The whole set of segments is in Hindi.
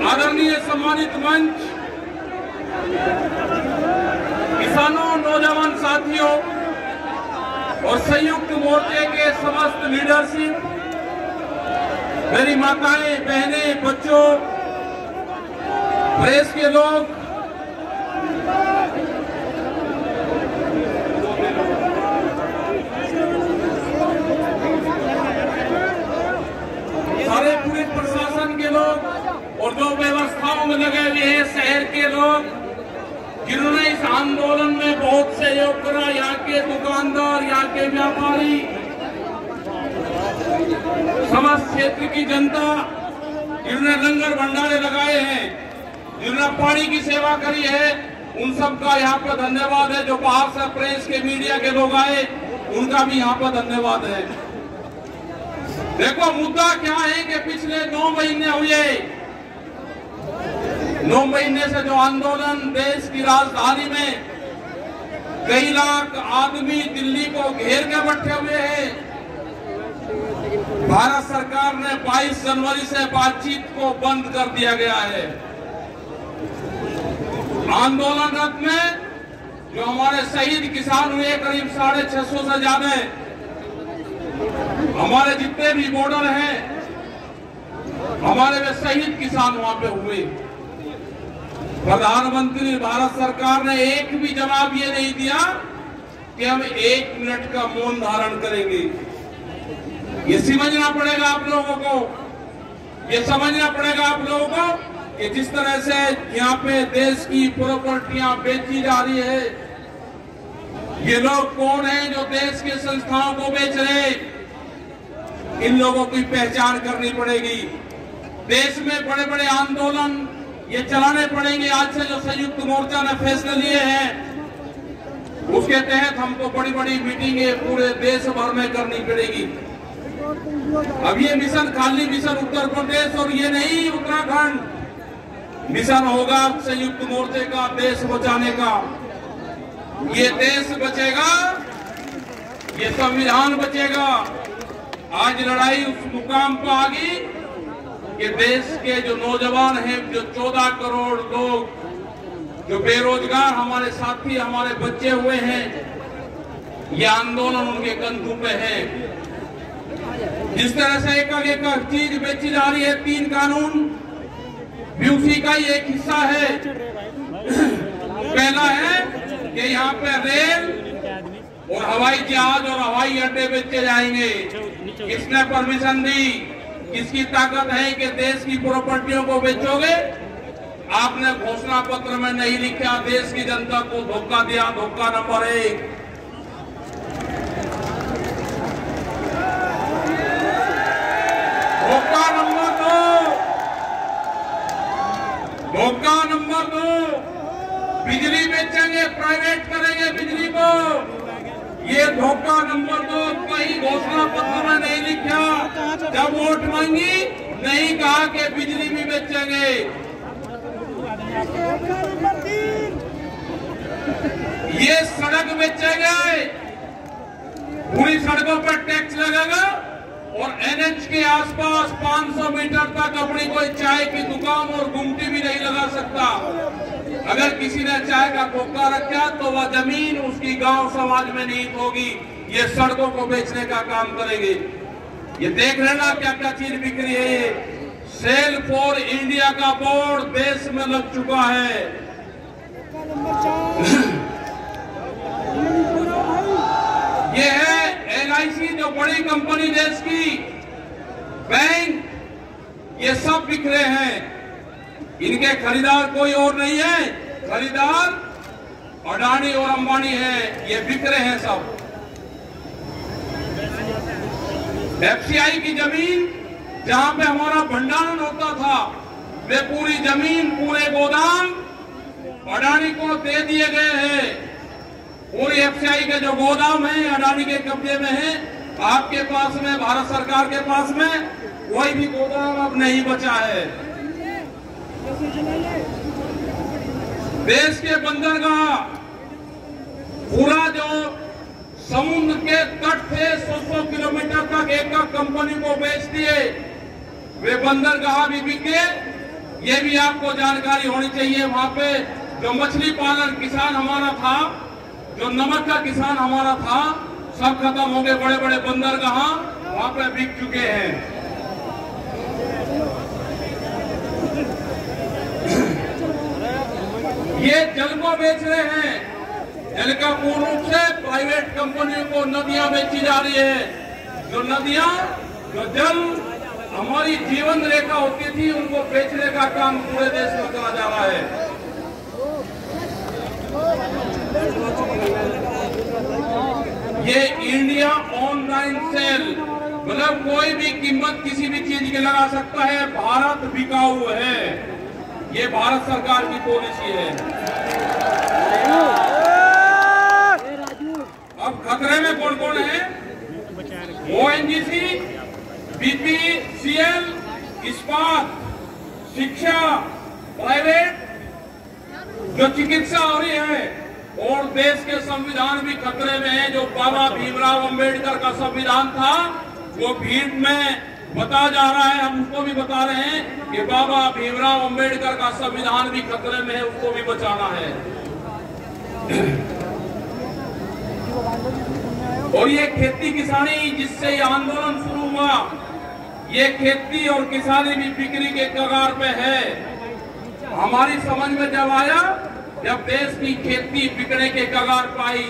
आदरणीय सम्मानित मंच, किसानों, नौजवान साथियों और संयुक्त मोर्चे के समस्त लीडरशिप, मेरी माताएं, बहनें, बच्चों, प्रेस के लोग, सारे पुलिस प्रशासन के लोग और जो व्यवस्थाओं में लगे हुए हैं, शहर के लोग जिन्होंने इस आंदोलन में बहुत सहयोग करा, यहाँ के दुकानदार, यहाँ के व्यापारी, समस्त क्षेत्र की जनता जिन्होंने लंगर भंडारे लगाए हैं, जिन्होंने पानी की सेवा करी है, उन सब का यहाँ पर धन्यवाद है। जो बाहर से प्रेस के मीडिया के लोग आए, उनका भी यहाँ पर धन्यवाद है। देखो, मुद्दा क्या है कि पिछले 9 महीने हुए, 9 महीने से जो आंदोलन देश की राजधानी में कई लाख आदमी दिल्ली को घेर के बैठे हुए हैं। भारत सरकार ने 22 जनवरी से बातचीत को बंद कर दिया गया है। आंदोलनरत में जो हमारे शहीद किसान हुए, करीब 650 से ज्यादा, हमारे जितने भी बॉर्डर हैं, हमारे वे शहीद किसान वहां पे हुए। प्रधानमंत्री भारत सरकार ने एक भी जवाब ये नहीं दिया कि हम 1 मिनट का मौन धारण करेंगे। ये समझना पड़ेगा आप लोगों को, ये समझना पड़ेगा आप लोगों को कि जिस तरह से यहाँ पे देश की प्रॉपर्टियां बेची जा रही है, ये लोग कौन हैं जो देश के संस्थाओं को बेच रहे हैं, इन लोगों की पहचान करनी पड़ेगी। देश में बड़े बड़े आंदोलन ये चलाने पड़ेंगे। आज से जो संयुक्त मोर्चा ने फैसले लिए हैं, उसके तहत हमको बड़ी बड़ी मीटिंगें पूरे देश भर में करनी पड़ेगी। अब ये मिशन खाली मिशन उत्तर प्रदेश और ये नहीं उत्तराखंड, मिशन होगा संयुक्त मोर्चे का देश बचाने का। ये देश बचेगा, ये संविधान बचेगा। आज लड़ाई उस मुकाम पर आ गई कि देश के जो नौजवान हैं, जो 14 करोड़ लोग जो बेरोजगार हमारे साथी, हमारे बच्चे हुए हैं, ये आंदोलन उनके कंधों पे है। जिस तरह से एक चीज बेची जा रही है, 3 कानून भी उसी का ही एक हिस्सा है। पहला है कि यहाँ पे रेल और हवाई जहाज और हवाई अड्डे बेचे जाएंगे। किसने परमिशन दी? किसकी ताकत है कि देश की प्रॉपर्टियों को बेचोगे? आपने घोषणा पत्र में नहीं लिखा, देश की जनता को धोखा दिया। धोखा नंबर 1। धोखा नंबर 2, धोखा नंबर 2, बिजली बेचेंगे, प्राइवेट करेंगे बिजली को। ये धोखा नंबर 2 कहीं घोषणा पत्र में नहीं लिखा। जब वोट मांगी, नहीं कहा कि बिजली भी बेचेंगे। ये सड़क बेचेंगे, पूरी सड़कों पर टैक्स लगेगा और एनएच के आसपास 500 मीटर तक अपनी कोई चाय की दुकान और गुमटी भी नहीं लगा सकता। अगर किसी ने चाय का खोखा रखा तो वह जमीन उसकी गांव समाज में नहीं होगी। ये सड़कों को बेचने का काम करेंगे। ये देख लेना क्या क्या चीज बिक्री है। ये सेल फॉर इंडिया का बोर्ड देश में लग चुका है। ये है LIC, जो बड़ी कंपनी देश की, बैंक, ये सब बिखरे हैं। इनके खरीदार कोई और नहीं है, खरीदार अडानी और अंबानी है। ये बिखरे हैं सब। FCI की जमीन जहां पे हमारा भंडारण होता था, वे पूरी जमीन, पूरे गोदाम अडानी को दे दिए गए हैं। पूरी FCI के जो गोदाम है अडानी के कब्जे में है। आपके पास में, भारत सरकार के पास में कोई भी गोदाम अब नहीं बचा है। देश के बंदरगाह, पूरा जो समुद्र के तट थे 100 किलोमीटर तक एक कंपनी को बेच दिए। वे बंदरगाह भी बिके ये भी आपको जानकारी होनी चाहिए। वहां पे जो मछली पालन किसान हमारा था, जो नमक का किसान हमारा था, सब खत्म हो गए। बड़े बड़े बंदरगाह वहां पे बिक चुके हैं। ये जल को बेच रहे हैं। जल का पूर्ण रूप से प्राइवेट कंपनियों को नदियां बेची जा रही है। जो नदियां, जो जल हमारी जीवन रेखा होती थी, उनको बेचने का काम पूरे देश में करा जा रहा है। ये इंडिया ऑनलाइन सेल, मतलब कोई भी कीमत किसी भी चीज की लगा सकता है। भारत बिकाऊ है, ये भारत सरकार की पॉलिसी है। अब खतरे में कौन कौन है? ONGC, BPCL, इस्पात, शिक्षा, प्राइवेट, जो चिकित्सा हो रही है, और देश के संविधान भी खतरे में है। जो बाबा भीमराव अंबेडकर का संविधान था, वो भीड़ में बता जा रहा है। हम उसको भी बता रहे हैं कि बाबा भीमराव अंबेडकर का संविधान भी खतरे में है, उसको भी बचाना है। और ये खेती किसानी जिससे ये आंदोलन शुरू हुआ, ये खेती और किसानी भी बिक्री के कगार पे है। हमारी समझ में जब आया, जब देश की खेती बिकने के कगार पाई,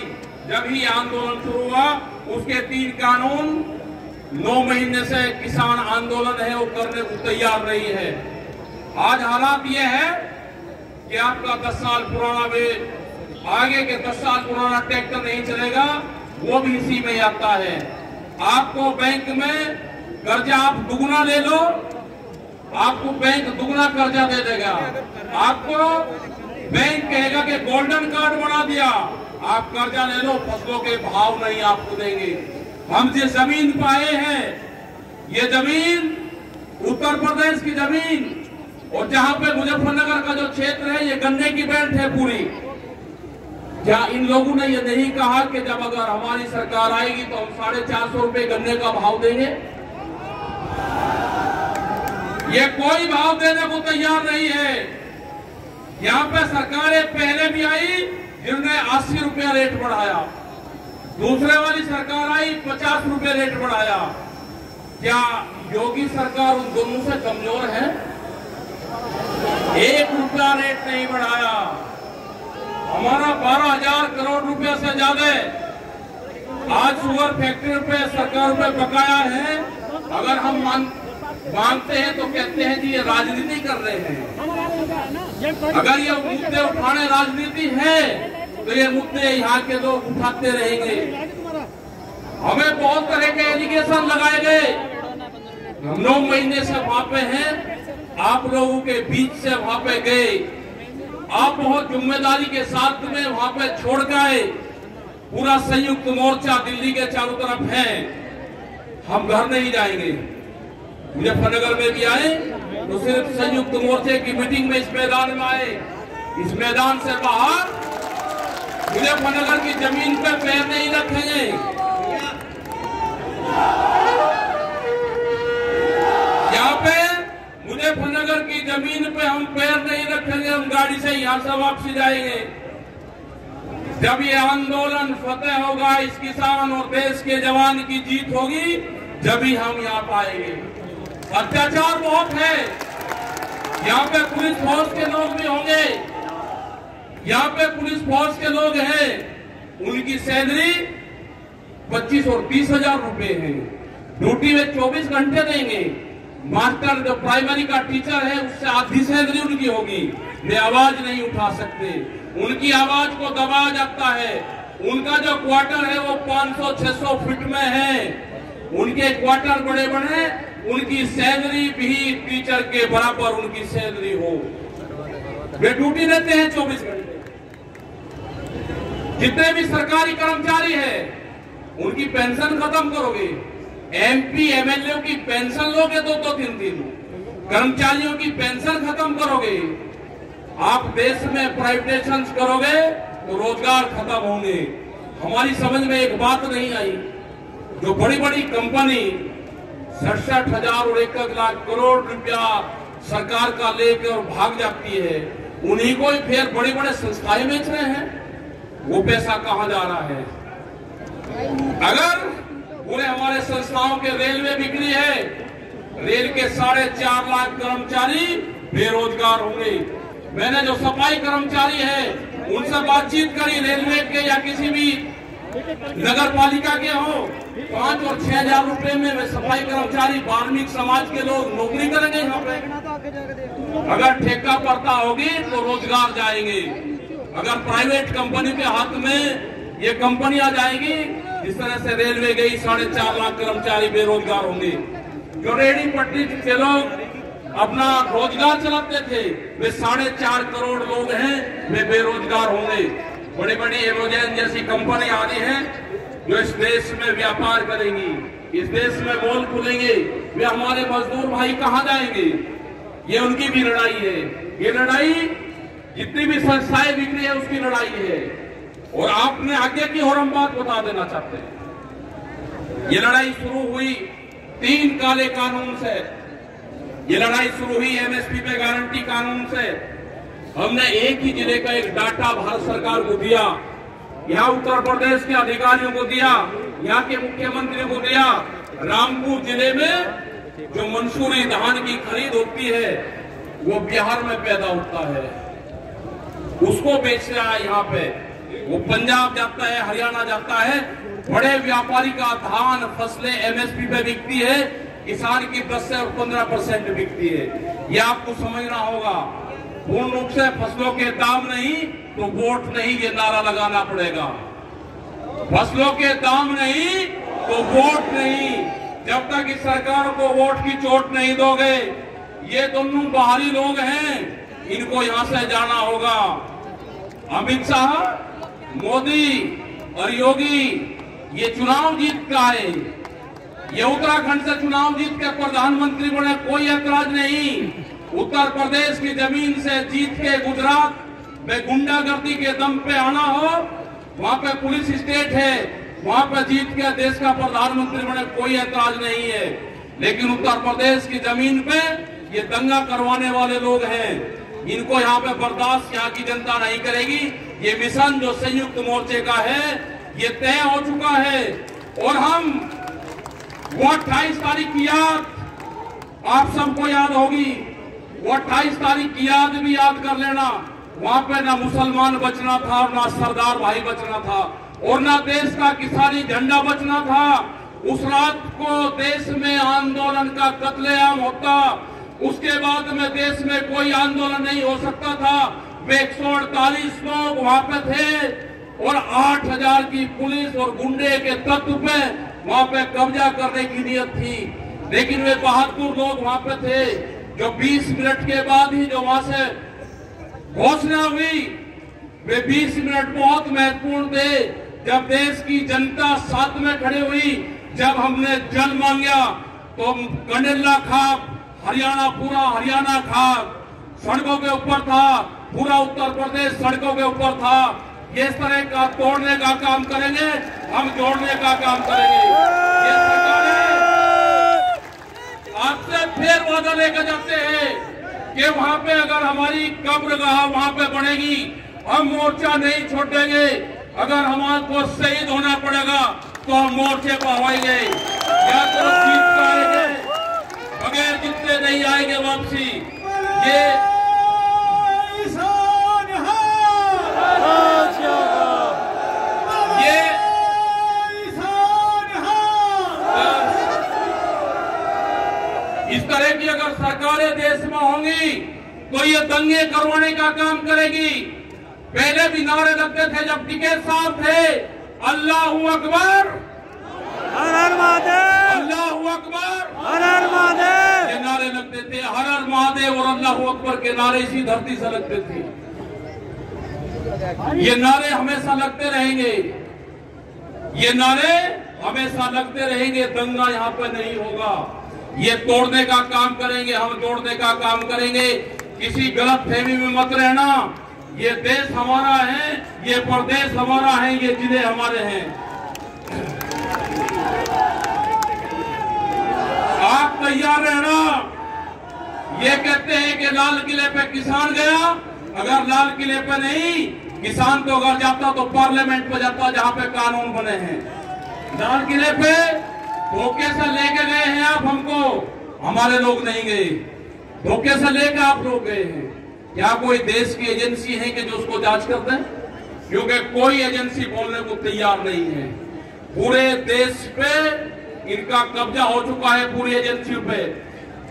जब ही आंदोलन शुरू हुआ। उसके 3 कानून 9 महीने से किसान आंदोलन है वो करने को तैयार नहीं है। आज हालात ये है कि आपका 10 साल पुराना आगे के 10 साल पुराना ट्रैक्टर नहीं चलेगा, वो भी इसी में आता है। आपको बैंक में कर्जा आप दुगना ले लो, आपको बैंक दुगना कर्जा दे देगा। आपको बैंक कहेगा कि गोल्डन कार्ड बना दिया, आप कर्जा ले लो, फसलों के भाव नहीं आपको देंगे। हम जो जमीन पाए हैं, ये जमीन उत्तर प्रदेश की जमीन, और जहां पे मुजफ्फरनगर का जो क्षेत्र है, ये गन्ने की बेल्ट है पूरी। क्या इन लोगों ने ये नहीं कहा कि जब अगर हमारी सरकार आएगी तो हम 450 रुपए गन्ने का भाव देंगे? ये कोई भाव देने को तैयार नहीं है। यहाँ पे सरकारें पहले भी आई जिन्होंने 80 रुपया रेट बढ़ाया, दूसरे वाली सरकार आई 50 रुपए रेट बढ़ाया। क्या योगी सरकार उन दोनों से कमजोर है? 1 रुपया रेट नहीं बढ़ाया। हमारा 12,000 करोड़ रुपए से ज्यादा आज शुगर फैक्ट्री पे सरकार पे बकाया है। अगर हम मांगते हैं तो कहते हैं जी ये राजनीति कर रहे हैं। अगर ये मुद्दे उठाने राजनीति है तो ये मुद्दे यहाँ के लोग उठाते रहेंगे। हमें बहुत तरह के एलिगेशन लगाए गए। हम 9 महीने से वहां पे हैं, आप लोगों के बीच से वहां पे गए, आप बहुत जिम्मेदारी के साथ में वहां पे छोड़ गए। पूरा संयुक्त मोर्चा दिल्ली के चारों तरफ है। हम घर नहीं जाएंगे। मुजफ्फरनगर में भी आए तो सिर्फ संयुक्त मोर्चे की मीटिंग में इस मैदान में आए। इस मैदान से बाहर मुजफ्फरनगर की जमीन पे पैर नहीं रखेंगे। यहाँ पे मुजफ्फरनगर की जमीन पे हम पैर नहीं रखेंगे। हम गाड़ी से यहाँ से वापसी जाएंगे। जब ये आंदोलन फतेह होगा, इस किसान और देश के जवान की जीत होगी, जब ही हम यहाँ पाएंगे। अत्याचार बहुत है। यहाँ पे पुलिस फोर्स के लोग भी होंगे। यहाँ पे पुलिस फोर्स के लोग हैं, उनकी सैलरी 25 और 30 हजार रुपए है। ड्यूटी में 24 घंटे देंगे। मास्टर जो प्राइमरी का टीचर है उससे आधी सैलरी उनकी होगी। वे आवाज नहीं उठा सकते, उनकी आवाज को दबाया जाता है। उनका जो क्वार्टर है वो 500-600 फीट में है। उनके क्वार्टर बड़े बड़े, उनकी सैलरी भी टीचर के बराबर उनकी सैलरी हो। वे ड्यूटी देते हैं 24 घंटे। जितने भी सरकारी कर्मचारी है उनकी पेंशन खत्म करोगे। MP MLA की पेंशन लोगे 2-3 दिन। कर्मचारियों की पेंशन खत्म करोगे। आप देश में प्राइवेटाइजेशन करोगे तो रोजगार खत्म होंगे। हमारी समझ में एक बात नहीं आई, जो बड़ी बड़ी कंपनी 67,000 और 1 लाख करोड़ रुपया सरकार का लेकर और भाग जाती है, उन्हीं को ही फिर बड़ी बड़े संस्थाएं बेच रहे हैं। वो पैसा कहां जा रहा है? अगर पूरे हमारे संस्थाओं के रेल में बिक्री है, रेल के 4.5 लाख कर्मचारी बेरोजगार होंगे। मैंने जो सफाई कर्मचारी है उनसे बातचीत करी, रेलवे के या किसी भी नगर पालिका के हो, 5 और 6 हजार रुपए में वे सफाई कर्मचारी वाल्मीकि समाज के लोग नौकरी करेंगे यहाँ पे। अगर ठेका पड़ता होगी तो रोजगार जाएंगे। अगर प्राइवेट कंपनी के हाथ में ये कंपनी आ जाएगी, जिस तरह से रेलवे गई, 4.5 लाख कर्मचारी बेरोजगार होंगे। जो रेहड़ी पटरी के लोग अपना रोजगार चलाते थे, वे 4.5 करोड़ लोग हैं, वे बेरोजगार होंगे। बड़ी बड़ी एमेजॉन जैसी कंपनी आ रही हैं जो इस देश में व्यापार करेंगी, इस देश में मॉल खुलेंगे, वे हमारे मजदूर भाई कहां जाएंगे? ये उनकी भी लड़ाई है। ये लड़ाई जितनी भी संस्थाएं बिक्री है उसकी लड़ाई है। और आपने आगे की और हम बात बता देना चाहते हैं। ये लड़ाई शुरू हुई 3 काले कानून से। ये लड़ाई शुरू हुई एमएसपी पे गारंटी कानून से। हमने एक ही जिले का एक डाटा भारत सरकार को दिया, यहाँ उत्तर प्रदेश के अधिकारियों को दिया, यहाँ के मुख्यमंत्री को दिया। रामपुर जिले में जो मंसूरी धान की खरीद होती है वो बिहार में पैदा होता है, उसको बेच रहा है यहाँ पे। वो पंजाब जाता है, हरियाणा जाता है। बड़े व्यापारी का धान फसलें एमएसपी पे बिकती है, किसान की 10 से 15% बिकती है। ये आपको समझना होगा। पूर्ण रूप से फसलों के दाम नहीं तो वोट नहीं, ये नारा लगाना पड़ेगा। फसलों के दाम नहीं तो वोट नहीं। जब तक इस सरकार को वोट की चोट नहीं दोगे, ये दोनों बाहरी लोग हैं, इनको यहां से जाना होगा। अमित शाह, मोदी और योगी ये चुनाव जीत का है। ये उत्तराखंड से चुनाव जीत के प्रधानमंत्री बने, कोई ऐतराज नहीं। उत्तर प्रदेश की जमीन से जीत के गुजरात में गुंडागर्दी के दम पे आना हो, वहां पे पुलिस स्टेट है, वहां पे जीत के देश का प्रधानमंत्री बने, कोई ऐतराज नहीं है। लेकिन उत्तर प्रदेश की जमीन पे ये दंगा करवाने वाले लोग हैं, इनको यहाँ पे बर्दाश्त यहाँ की जनता नहीं करेगी। ये मिशन जो संयुक्त मोर्चे का है ये तय हो चुका है। और हम वो 28 तारीख की याद आप सबको याद होगी, वो 28 तारीख की याद भी याद कर लेना। वहां पे ना मुसलमान बचना था, ना सरदार भाई बचना था, और ना देश का किसानी झंडा बचना था। उस रात को देश में आंदोलन का कत्लेआम होता, उसके बाद में देश में कोई आंदोलन नहीं हो सकता था। वे 148 लोग वहां पे थे और 8000 की पुलिस और गुंडे के तत्व पे वहां पे कब्जा करने की नियत थी। लेकिन वे बहादुर लोग वहां पे थे जो 20 मिनट के बाद ही जो वहां से घोषणा हुई, वे 20 मिनट बहुत महत्वपूर्ण थे। जब देश की जनता साथ में खड़ी हुई, जब हमने जल मांगा तो कंडेला खाप हरियाणा, पूरा हरियाणा खाप सड़कों के ऊपर था, पूरा उत्तर प्रदेश सड़कों के ऊपर था। ये इस तरह का तोड़ने का काम करेंगे, हम जोड़ने का काम करेंगे। ये सरकारें आपसे फिर वादा लेकर जाते हैं कि वहां पे अगर हमारी कब्रगाह वहां पे बनेगी, हम मोर्चा नहीं छोड़ेंगे। अगर हमको शहीद होना पड़ेगा तो हम मोर्चे पर आएंगे, या तो जीत पाएंगे, बगैर जीतते नहीं आएंगे वापसी। ये इस तरह की अगर सरकारें देश में होंगी तो ये दंगे करवाने का काम करेगी। पहले भी नारे लगते थे जब टिकैत साहब थे, अल्लाहू अकबर, हर हर महादेव, अल्लाहू अकबर, हर हर महादेव, ये नारे लगते थे। हर हर महादेव और अल्लाहू अकबर के नारे इसी धरती से लगते थे। ये नारे हमेशा लगते रहेंगे, ये नारे हमेशा लगते रहेंगे। दंगा यहाँ पे नहीं होगा। ये तोड़ने का काम करेंगे, हम जोड़ने का काम करेंगे। किसी गलत फहमी में मत रहना। ये देश हमारा है, ये प्रदेश हमारा है, ये जिले हमारे हैं। आप तैयार रहना। ये कहते हैं कि लाल किले पे किसान गया, अगर लाल किले पे नहीं किसान तो अगर जाता तो पार्लियामेंट पे जाता जहां पे कानून बने हैं। लाल किले पे धोखे से लेके गए हैं आप हमको, हमारे लोग नहीं गए, धोखे से लेकर आप लोग गए हैं। क्या कोई देश की एजेंसी है कि जो उसको जांच कर दें? क्योंकि कोई एजेंसी बोलने को तैयार नहीं है। पूरे देश पे इनका कब्जा हो चुका है, पूरी एजेंसियों पे।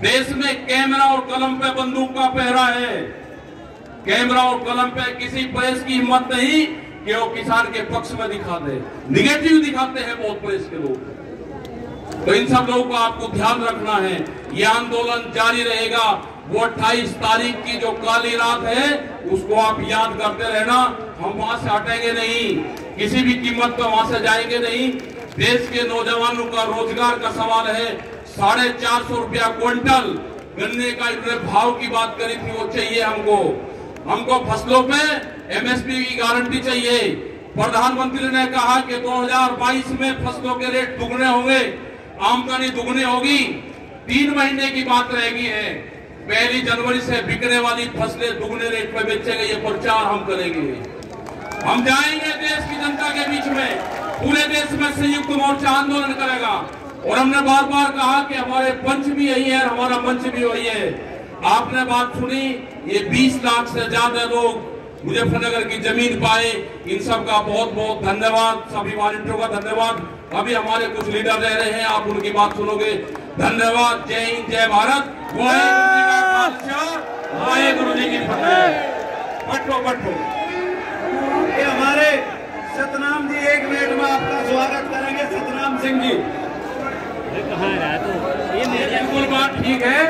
देश में कैमरा और कलम पे बंदूक का पहरा है। कैमरा और कलम पे किसी प्रेस की हिम्मत नहीं कि वो किसान के पक्ष में दिखा दे, निगेटिव दिखाते हैं बहुत प्रेस के लोग। तो इन सब लोगों को आपको ध्यान रखना है, ये आंदोलन जारी रहेगा। वो 28 तारीख की जो काली रात है उसको आप याद करते रहना। हम वहां से हटेंगे नहीं, किसी भी कीमत पर वहां से जाएंगे नहीं। देश के नौजवानों का रोजगार का सवाल है। 450 रुपया क्विंटल गन्ने का इन्होंने भाव की बात करी थी, वो चाहिए हमको। हमको फसलों पे एमएसपी की गारंटी चाहिए। प्रधानमंत्री ने कहा कि 2022 में फसलों के रेट दुगने होंगे, आमदनी दुगनी होगी। 3 महीने की बात रहेगी है, 1 जनवरी से बिकने वाली फसलें दुगने रेट पर बेचेंगे। ये प्रचार हम करेंगे, हम जाएंगे देश की जनता के बीच में, पूरे देश में संयुक्त मोर्चा आंदोलन करेगा। और हमने बार बार कहा कि हमारे पंच भी यही है, हमारा मंच भी वही है। आपने बात सुनी, ये 20 लाख से ज्यादा लोग मुजफ्फरनगर की जमीन पाए। इन सब का बहुत बहुत धन्यवाद, सभी वॉलंटियरों का धन्यवाद। अभी हमारे कुछ लीडर रह रहे हैं, आप उनकी बात सुनोगे। धन्यवाद। जय हिंद, जय भारत। वाहेगुरु जी की फतेह। बैठो बैठो। ये हमारे सतनाम जी 1 मिनट में आपका स्वागत करेंगे। सतनाम सिंह जी बिल्कुल बात ठीक है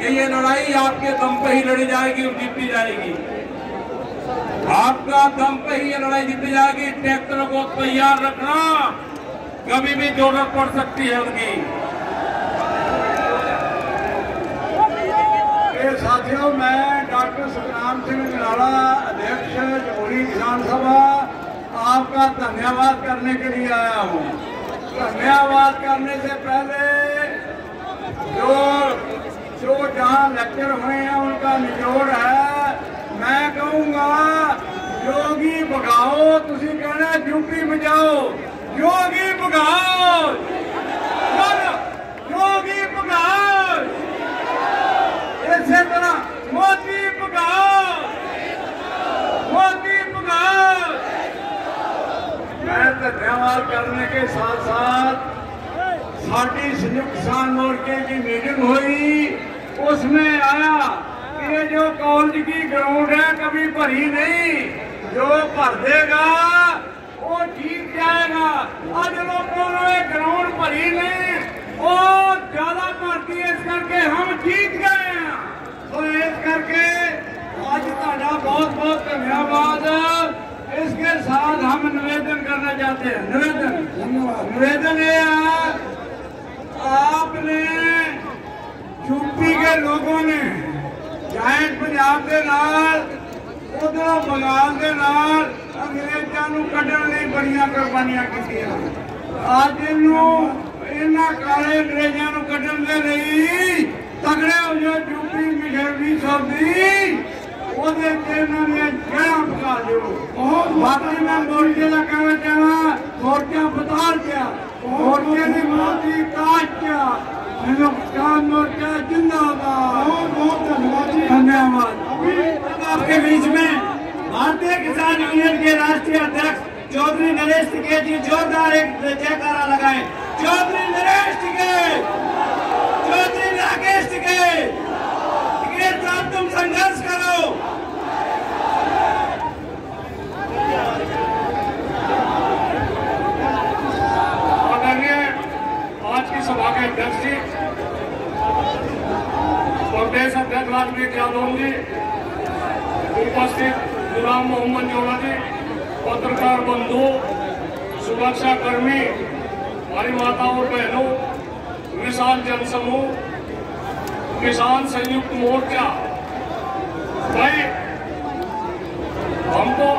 कि ये लड़ाई आपके दम पे ही लड़ी जाएगी और जीती जाएगी। आपका दम पे ही ये लड़ाई जीती जाएगी। ट्रैक्टर को तैयार रखना, कभी भी जरूरत पड़ सकती है उनकी। साथियों, मैं डॉक्टर सतनाम सिंह निराला, अध्यक्ष जमुई किसान सभा, आपका धन्यवाद करने के लिए आया हूँ। धन्यवाद करने से पहले जो जहाँ लेक्चर हुए हैं उनका निचोड़ है। मैं कहूँगा योगी भगाओ, तुसी कहना यूपी में जाओ, योगी भगाओ, योगी भगाओ। इसी तरह मोदी भगाओ, मोदी भगाओ। मैं धन्यवाद करने के साथ साथ साड़ी संयुक्त किसान मोर्चे की मीटिंग हुई, उसमें आया कि ये जो कॉलेज की ग्राउंड है कभी भरी नहीं, जो भर देगा वो जीत जाएगा। आज लोगों ने ग्राउंड भरी नहीं और ज्यादा भरती है, इस करके हम जीत गए हैं। तो इस करके आज ਤੁਹਾਡਾ बहुत बहुत धन्यवाद। इसके साथ हम निवेदन करना चाहते हैं। निवेदन ये है, आपने यूपी के लोगों ने जाट पंजाब के नाल, उधरों बंगाल के नाल अंग्रेजों को कढ़ण लई बड़ियां कुर्बानियां कीतियां। अज इन्हां काले अंग्रेजों को कढ़ण दे लई तगड़े हो जाओ। यूपी मिशन 20 ਉਹਦੇ ਤੇ ਇਹਨਾਂ ਨੇ ਜੜਾਂ ਪਕਾ ਦਿਓ। ਬਾਕੀ ਮੈਂ ਮੋਰਚੇ ਦਾ ਕਹਿਣਾ ਚਾਹਾਂ, ਮੋਰਚਾ ਬਤਾਰ ਗਿਆ, ਮੋਰਚੇ ਦੀ ਮੋਦੀ ਕਾਸ਼ ਗਿਆ, हिंदुस्तान मोर्चा जिंदाबाद। बहुत बहुत धन्यवाद जी, धन्यवाद। आपके बीच में भारतीय किसान यूनियन के राष्ट्रीय अध्यक्ष चौधरी नरेश टिकैत जी जोरदार एक जयकारा लगाए। चौधरी नरेश टिकैत, चौधरी राकेश टिकैत, टिकैत साहब तुम संघर्ष करो। आज की सभा के अध्यक्ष जी, प्रदेश अध्यक्ष राजवीर यादव जी, उपस्थित गुलाम मोहम्मद जोड़ा जी, पत्रकार बंधु, सुरक्षा कर्मी, हमारी माताओं और बहनों, विशाल जनसमूह, किसान संयुक्त मोर्चा। भाई हम तो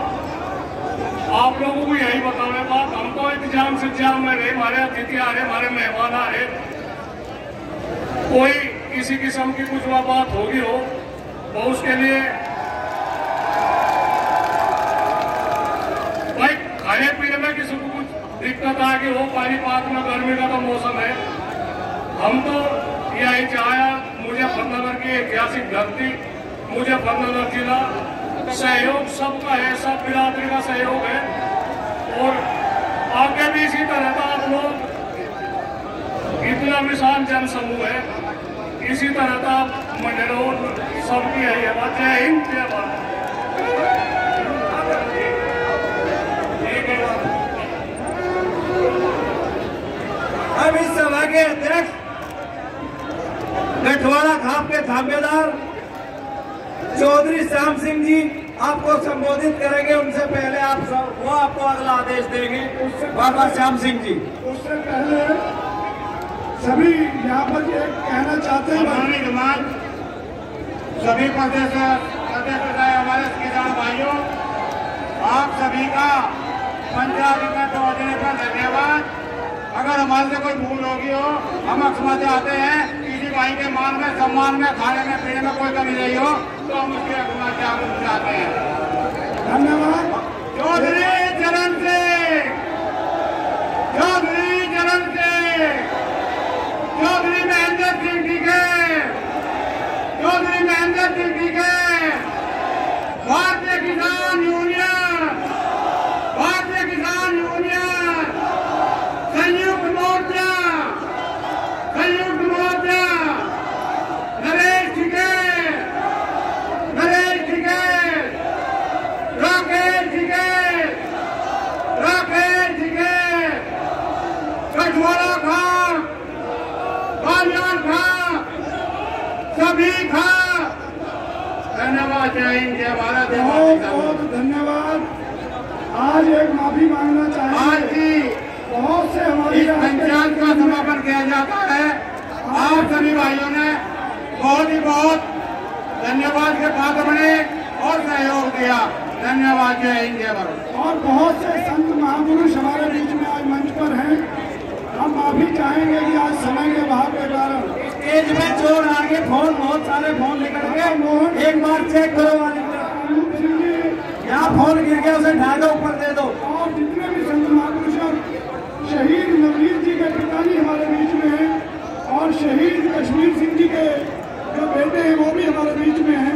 आप लोगों को यही बताने बात, हम तो इंतजाम से इंतजाम में रहे, हमारे अतिथि आ रहे, हमारे मेहमान आ रहे। कोई किसी किस्म की कुछ बात होगी हो तो उसके लिए भाई खाने पीने में किसी को कुछ दिक्कत आ गई हो, पानीपत में गर्मी का तो मौसम है, हम तो यही चाहे मुजफ्फरनगर की ऐतिहासिक धरती, मुजफ्फरनगर जिला, सहयोग सबका है, सब बिरादरी का सहयोग है और आगे भी इसी तरह का आप लोग, इतना विशाल जन समूह है, इसी तरह का मंडलों सबकी यही है बात। जय हिंद, जय भारत। अब इस सभा के अध्यक्ष गठवाड़ा खाप के थामेदार चौधरी श्याम सिंह जी आपको संबोधित करेंगे। उनसे पहले वो आपको अगला आदेश देंगे। बाबा श्याम सिंह जी। उससे पहले सभी यहाँ पर ये कहना चाहते हैं सभी प्रदेश हमारे किसान भाइयों, आप सभी का पंजाबी का चौधरी का धन्यवाद। अगर हमारे से कोई भूल होगी हो, हम अक्सर आते हैं, किसी भाई के मान में, सम्मान में, खाने में, पीने में कोई कमी नहीं हो तो हम उसके अक्सर चाहते हैं। धन्यवाद। चौधरी चरण सिंह, चौधरी चरण सिंह, चौधरी महेंद्र सिंह टीके, चौधरी महेंद्र सिंह टीके, भारतीय किसान यूनियन, भारतीय किसान यूनियन, संयुक्त मोर्चा, संयुक्त मोर्चा, नरेश टिकैत, नरेश टिकैत, राकेश टिकैत, राकेश टिकैत, गठवाड़ा खां, बालियान खां, सभी खां। धन्यवाद। जय हिंद, जय भारत। बहुत बहुत धन्यवाद। आज एक माफी मांगना आज चाहेंगे। की बहुत से हमारी इस पंचायत का समापन किया जाता है। आप सभी भाइयों ने बहुत धन्यवाद के पात्र बने और सहयोग दिया। धन्यवाद। जय हिंद, जय भारत। और बहुत से संत महापुरुष हमारे बीच में आज मंच पर हैं। हम माफी चाहेंगे कि आज समय के अभाव के कारण स्टेज में चोर आगे फोन, बहुत सारे फोन निकल गए। एक बार चेक करो वाले यहाँ फोन गिर गया, उसे ढालो, ऊपर दे दो। और जितने भी संत महापुरुष और शहीद नवनीत जी के पिताजी हमारे बीच में हैं और शहीद कश्मीर सिंह जी के जो बेटे हैं वो भी हमारे बीच में हैं।